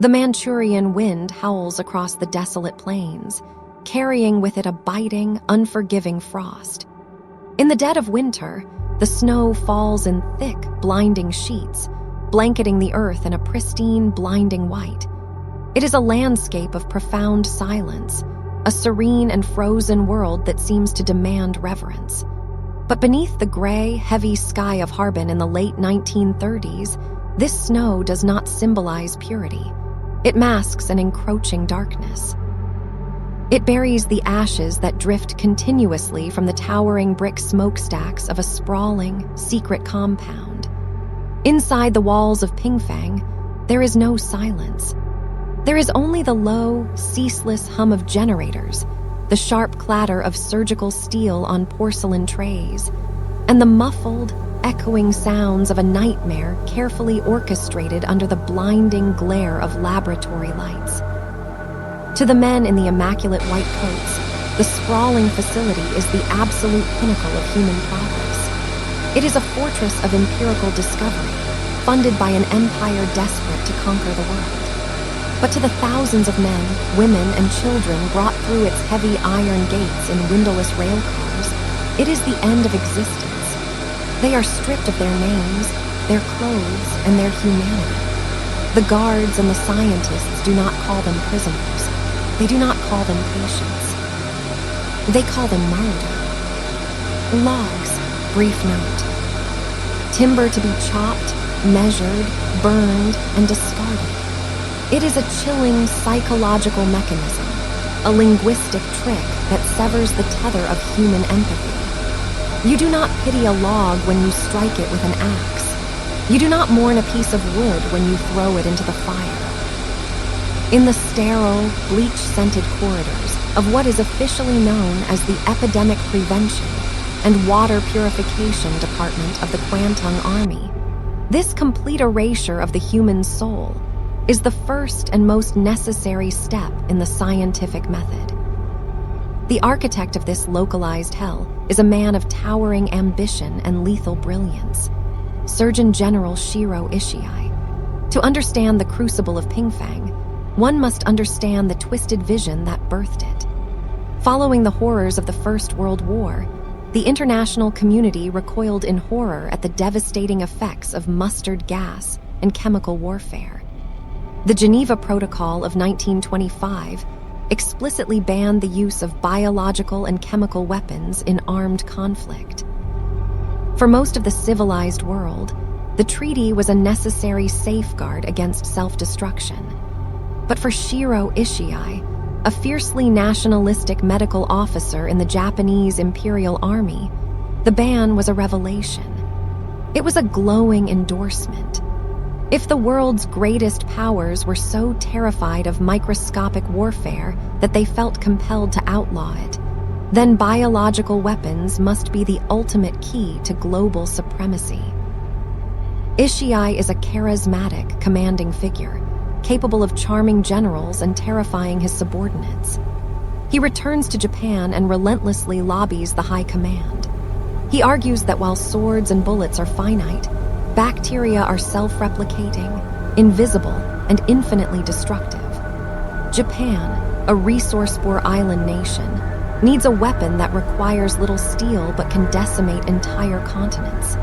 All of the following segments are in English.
The Manchurian wind howls across the desolate plains, carrying with it a biting, unforgiving frost. In the dead of winter, the snow falls in thick, blinding sheets, blanketing the earth in a pristine, blinding white. It is a landscape of profound silence, a serene and frozen world that seems to demand reverence. But beneath the gray, heavy sky of Harbin in the late 1930s, this snow does not symbolize purity. It masks an encroaching darkness. It buries the ashes that drift continuously from the towering brick smokestacks of a sprawling, secret compound. Inside the walls of Pingfang, there is no silence. There is only the low, ceaseless hum of generators, the sharp clatter of surgical steel on porcelain trays, and the muffled, echoing sounds of a nightmare carefully orchestrated under the blinding glare of laboratory lights. To the men in the immaculate white coats, the sprawling facility is the absolute pinnacle of human progress. It is a fortress of empirical discovery, funded by an empire desperate to conquer the world. But to the thousands of men, women, and children brought through its heavy iron gates in windowless rail cars, it is the end of existence. They are stripped of their names, their clothes, and their humanity. The guards and the scientists do not call them prisoners. They do not call them patients. They call them martyr. Logs, brief note. Timber to be chopped, measured, burned, and discarded. It is a chilling psychological mechanism, a linguistic trick that severs the tether of human empathy. You do not pity a log when you strike it with an axe. You do not mourn a piece of wood when you throw it into the fire. In the sterile, bleach-scented corridors of what is officially known as the Epidemic Prevention and Water Purification Department of the Kwantung Army, this complete erasure of the human soul is the first and most necessary step in the scientific method. The architect of this localized hell is a man of towering ambition and lethal brilliance, Surgeon General Shiro Ishii. To understand the crucible of Pingfang, one must understand the twisted vision that birthed it. Following the horrors of the First World War, the international community recoiled in horror at the devastating effects of mustard gas and chemical warfare. The Geneva Protocol of 1925 explicitly banned the use of biological and chemical weapons in armed conflict. For most of the civilized world, the treaty was a necessary safeguard against self-destruction. But for Shiro Ishii, a fiercely nationalistic medical officer in the Japanese Imperial Army, the ban was a revelation. It was a glowing endorsement. If the world's greatest powers were so terrified of microscopic warfare that they felt compelled to outlaw it, then biological weapons must be the ultimate key to global supremacy. Ishii is a charismatic, commanding figure, capable of charming generals and terrifying his subordinates. He returns to Japan and relentlessly lobbies the high command. He argues that while swords and bullets are finite, bacteria are self-replicating, invisible, and infinitely destructive. Japan, a resource-poor island nation, needs a weapon that requires little steel but can decimate entire continents.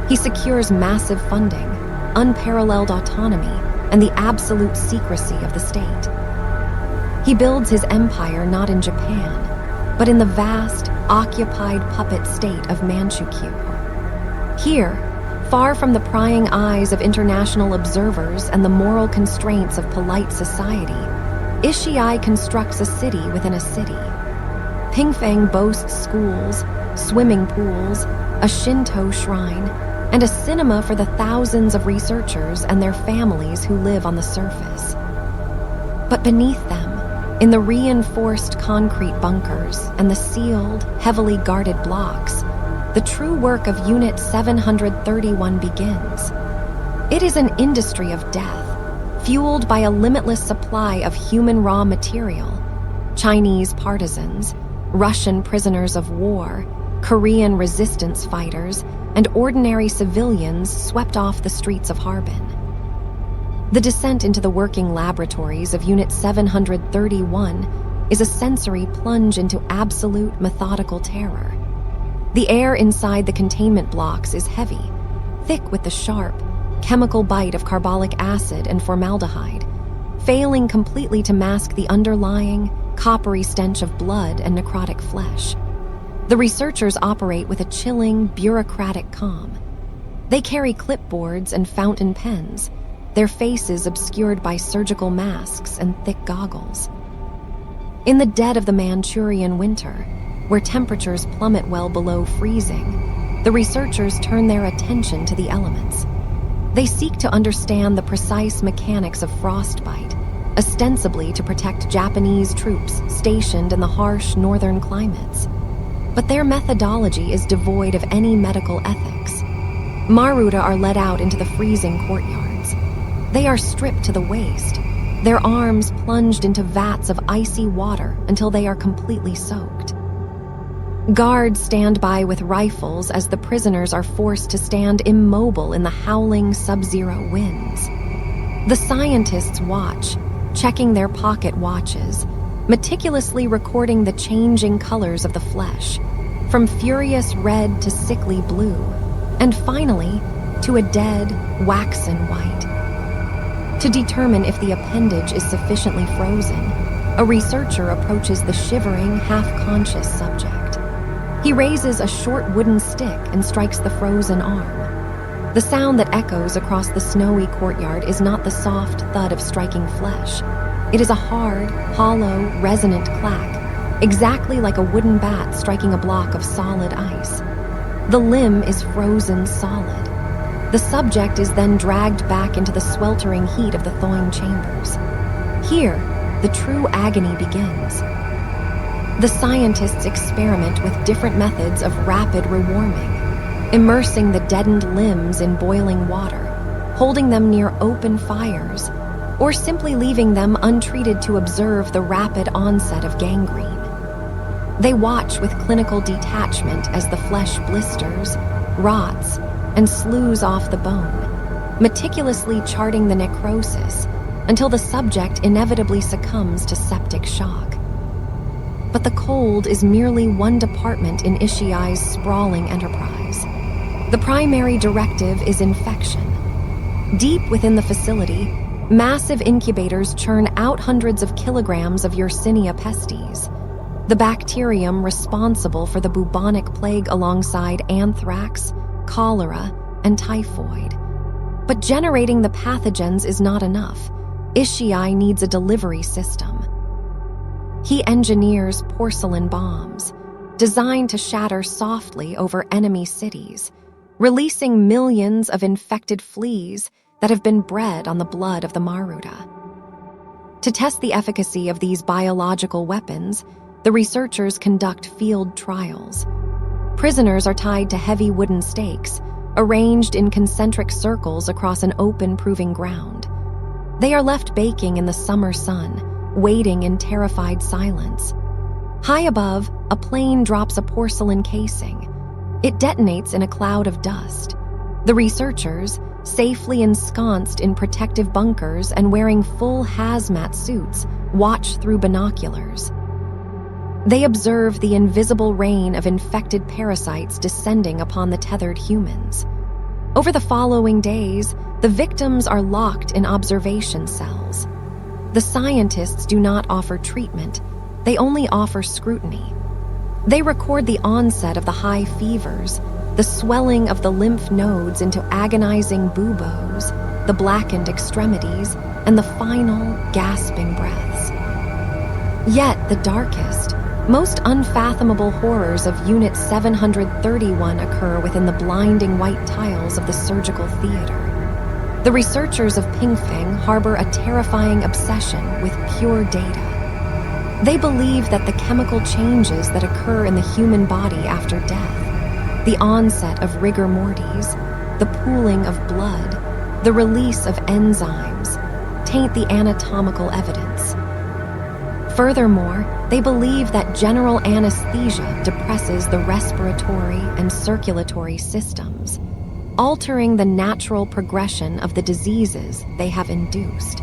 He secures massive funding, unparalleled autonomy, and the absolute secrecy of the state. He builds his empire not in Japan, but in the vast, occupied puppet state of Manchukuo. Here, far from the prying eyes of international observers and the moral constraints of polite society, Ishii constructs a city within a city. Pingfang boasts schools, swimming pools, a Shinto shrine, and a cinema for the thousands of researchers and their families who live on the surface. But beneath them, in the reinforced concrete bunkers and the sealed, heavily guarded blocks, the true work of Unit 731 begins. It is an industry of death, fueled by a limitless supply of human raw material, Chinese partisans, Russian prisoners of war, Korean resistance fighters, and ordinary civilians swept off the streets of Harbin. The descent into the working laboratories of Unit 731 is a sensory plunge into absolute methodical terror. The air inside the containment blocks is heavy, thick with the sharp, chemical bite of carbolic acid and formaldehyde, failing completely to mask the underlying, coppery stench of blood and necrotic flesh. The researchers operate with a chilling, bureaucratic calm. They carry clipboards and fountain pens, their faces obscured by surgical masks and thick goggles. In the dead of the Manchurian winter, where temperatures plummet well below freezing, the researchers turn their attention to the elements. They seek to understand the precise mechanics of frostbite, ostensibly to protect Japanese troops stationed in the harsh northern climates. But their methodology is devoid of any medical ethics. Maruta are led out into the freezing courtyards. They are stripped to the waist, their arms plunged into vats of icy water until they are completely soaked. Guards stand by with rifles as the prisoners are forced to stand immobile in the howling sub-zero winds. The scientists watch, checking their pocket watches, meticulously recording the changing colors of the flesh, from furious red to sickly blue, and finally to a dead, waxen white. To determine if the appendage is sufficiently frozen, a researcher approaches the shivering, half-conscious subject. He raises a short wooden stick and strikes the frozen arm. The sound that echoes across the snowy courtyard is not the soft thud of striking flesh. It is a hard, hollow, resonant clack, exactly like a wooden bat striking a block of solid ice. The limb is frozen solid. The subject is then dragged back into the sweltering heat of the thawing chambers. Here, the true agony begins. The scientists experiment with different methods of rapid rewarming, immersing the deadened limbs in boiling water, holding them near open fires, or simply leaving them untreated to observe the rapid onset of gangrene. They watch with clinical detachment as the flesh blisters, rots, and sloughs off the bone, meticulously charting the necrosis until the subject inevitably succumbs to septic shock. But the cold is merely one department in Ishii's sprawling enterprise. The primary directive is infection. Deep within the facility, massive incubators churn out hundreds of kilograms of Yersinia pestis, the bacterium responsible for the bubonic plague alongside anthrax, cholera, and typhoid. But generating the pathogens is not enough. Ishii needs a delivery system. He engineers porcelain bombs, designed to shatter softly over enemy cities, releasing millions of infected fleas that have been bred on the blood of the Maruta. To test the efficacy of these biological weapons, the researchers conduct field trials. Prisoners are tied to heavy wooden stakes, arranged in concentric circles across an open proving ground. They are left baking in the summer sun, waiting in terrified silence. High above, a plane drops a porcelain casing. It detonates in a cloud of dust. The researchers, safely ensconced in protective bunkers and wearing full hazmat suits, watch through binoculars. They observe the invisible rain of infected parasites descending upon the tethered humans. Over the following days, the victims are locked in observation cells. The scientists do not offer treatment, they only offer scrutiny. They record the onset of the high fevers, the swelling of the lymph nodes into agonizing buboes, the blackened extremities, and the final, gasping breaths. Yet the darkest, most unfathomable horrors of Unit 731 occur within the blinding white tiles of the surgical theater. The researchers of Pingfeng harbor a terrifying obsession with pure data. They believe that the chemical changes that occur in the human body after death, the onset of rigor mortis, the pooling of blood, the release of enzymes, taint the anatomical evidence. Furthermore, they believe that general anesthesia depresses the respiratory and circulatory systems. altering the natural progression of the diseases they have induced.